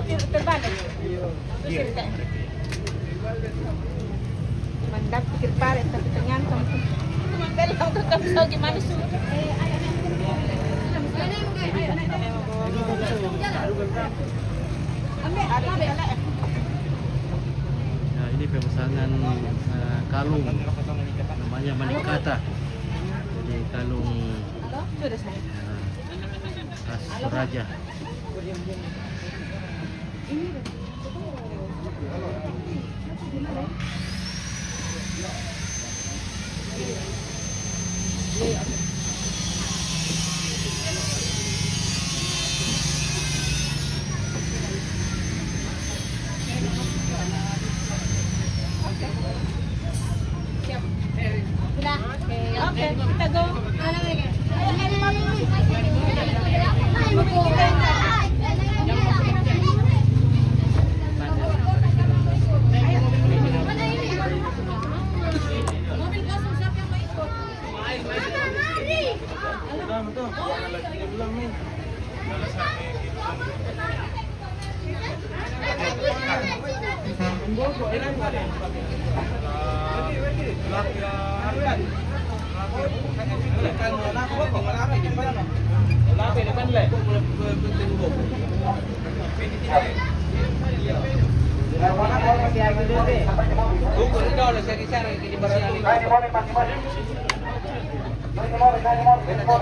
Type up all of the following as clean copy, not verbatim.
terbalik. Mandap pikir paret tapi ternyata belang tetap so gimana sih? Nah, ini pemesanan kalung namanya manikata. Jadi kalung khas Toraja. Oke, kita go.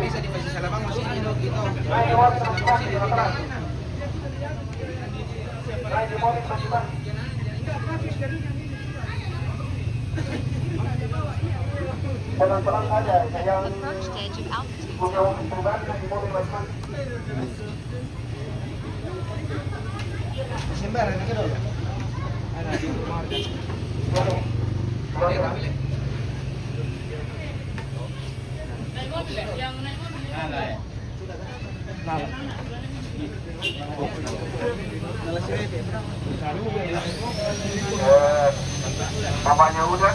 Bisa di masih Salabang masih ini gitu. Pelan-pelan saja, yang punya perubahan di mobil masing-masing. Sembarang gitu loh. Ada di rumah. Bapaknya udah.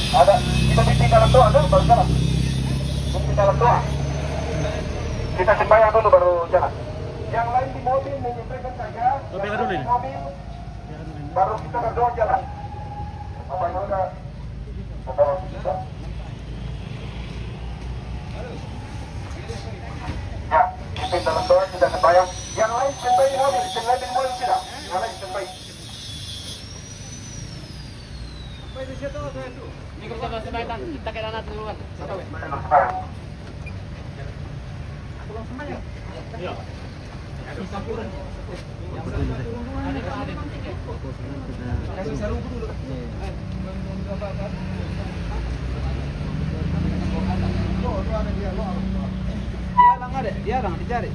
Ada, kita pimpin dalam doa dulu baru jalan. Pimpin dalam doa. Kita sembahyang dulu baru jalan. Yang lain di mobil menyesuaikan saja. Yang di mobil baru kita berdoa jalan. Bapaknya udah. Bapak kita. Ya, pimpin dalam doa sudah sembahyang. Yang lain sembahyang di mobil, sembahyang di mobil tidak. Yang lain sembahyang. Ini kita sebaiknya kita kena anak duluan. Iya. Kasih sarung dulu. Dialang ada, dialang dicari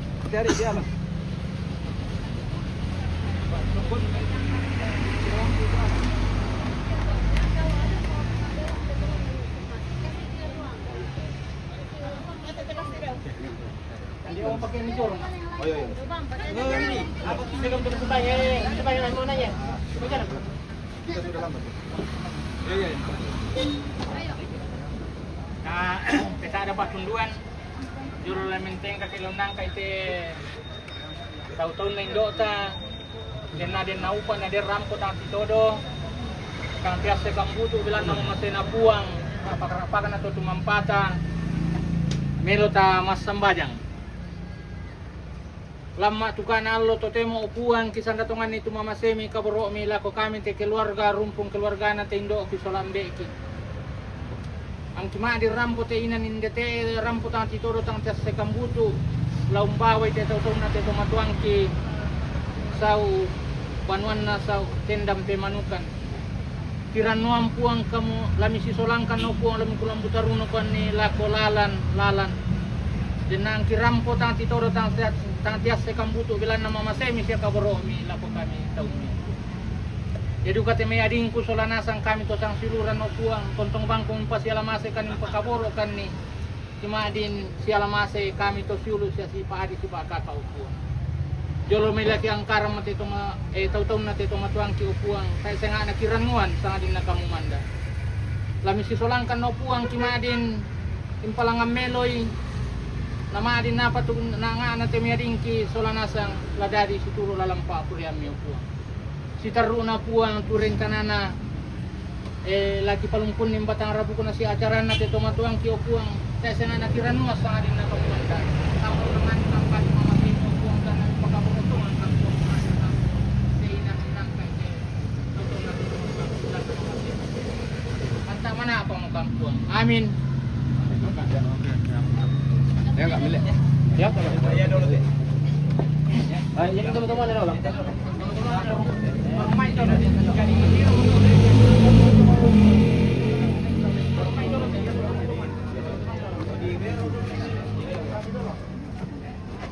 dialang. Dia mau pakai ini corong. Oh iya. Ini apa sih belum sembahyang mau nanya. Bukan. Kita sudah lama. Iya. Nah, kita dapat tunduan juru lamenteng kakilonang kay te taw-taw na indota den na den naupan na den rampo tang titodo kang piase kang buto bilang na masena puang napakarapakan na to tumampata melo ta mas sambajang lama tukan allo to temo upuan kisan datungan ni tumamasemi kaboro mi lako kami te keluarga rumpung keluarga na te indo kisolambe ki ang cuma di rampo te inan indete rampo tang titoro tang tes sekambutu laumbawai te tautong na te tomatuangki sau panuan na sau tendam te manukan tiranuam puang kamu lami sisolangkan no puang lami kulam butaruno kan ni lako lalan denang kirampo tang titoro tang tias sekambutu bilan nama masemi sia kaboro mi lako kami taumi jadi kate me adingku solanasang kami to sang siluran no puang tontong bangkong pas yalamase kan pakaboro kan ni cuma din sialamase kami to siulu sia si paadi si pakaka upuang jolo me laki ang karam mate to taw-taw na te to matuang ki upuang kay senga na kiranguan sanga din nakamumanda lami si solangkan no puang cuma din impalangam meloy nama din na patug na nga na temiyadingki solanasang ladadi situlo lalampa puriami upuang. Si taru na puang turing kanana lagi palumpun nim batang rabu ko na si acara na teto matuang ki upuang. Kaya sana nakiran mo sa adin na papuanta. Tapos naman ang pati mamasin upuang kana pagkaputungan ang puang sa ina nang kay totoo na anta mana apa mo kampuang. Amin. Ya enggak milik. Ya, Iya dulu deh. Jadi teman-teman ada ulang.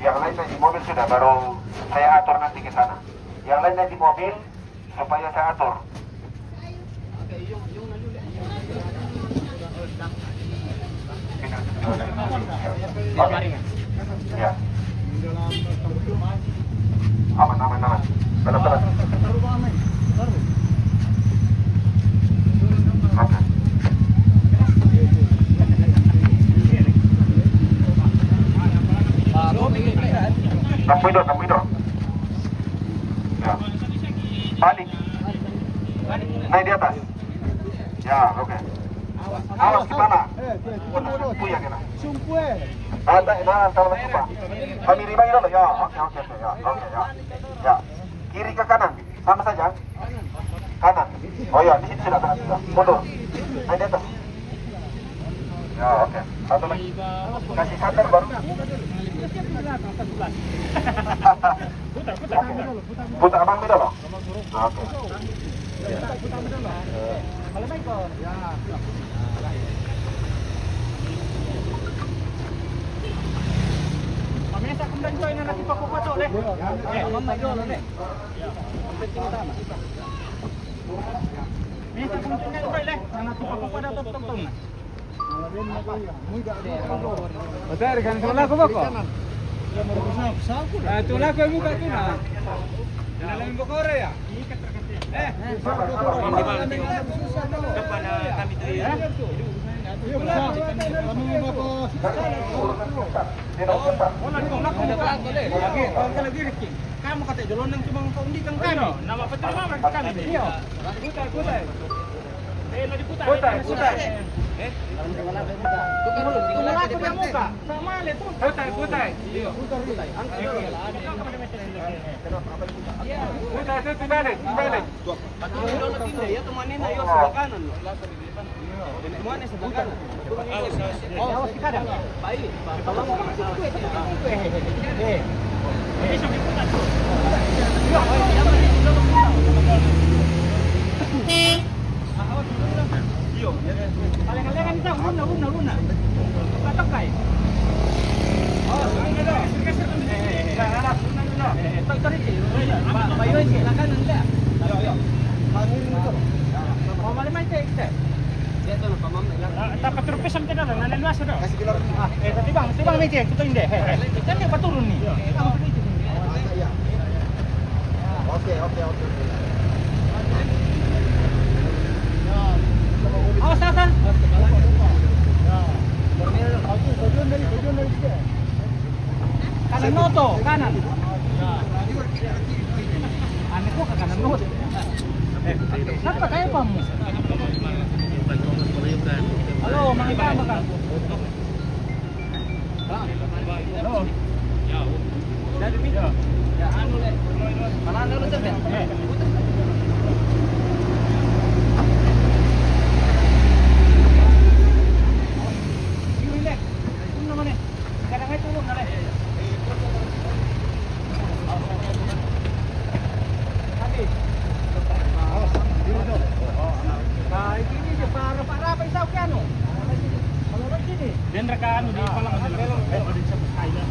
Yang lain di mobil sudah, baru saya atur nanti ke sana. Yang lain di mobil supaya saya atur. Ya. Aman. Tenang. Oke. Tampido. Ya. Balik. Naik di atas. Ya, oke. Awas di mana? Sumpu ya kena. Ada, kalau lupa. Kami riba dulu ya. Oke, ya. Ya. Kiri ke kanan, sama saja. Kanan. Oh ya, di sini sudah kanan sudah. Mundur. Naik di atas. Ya, oke. Satu lagi. Kasih sandal baru. Putar abang beda loh. Oke. Pamesa kemudian join na natin pakupato le. Mamay dulu deh. Penting utama. Mesa kemudian join le. Natin pakupato tong. Betul kan tula ko ba ko? Tula ko mo ka tuna. Dalam ko kore ya. Depan kami tuh ya. Kamu kata jalan nang cuma kaundi kang kami. Nama betul mama kami. Iya. Putar. Putar. Tunggu aku yang muka. Sama le tu. Putar. Iya. Putar tu balik. Ya teman ini ayo sebelah kanan. Mana sebelah kanan? Awas kita ada. Baik. Kalau mau masuk kue. Paling-palingan kita luna. Katok kai. Oh, ini dah. Geser tu. Bayu sebelah kanan enggak? Ayo. Mau balik main cek. Dia tu pamam lah. Tak keturpes sampai dah. Nanen luas dah. Kasih keluar. Tadi bang main cek. Kita indah. Kan yang turun ni. Oke. Awas. Kanan noto, kanan. Aneh kok ke kanan noto. Kenapa kayak kamu? Halo, mangga makan. Halo. Dari video. Ya anu le. Mana dulu tuh, Ben? Dan rekan di palang di sa Thailand.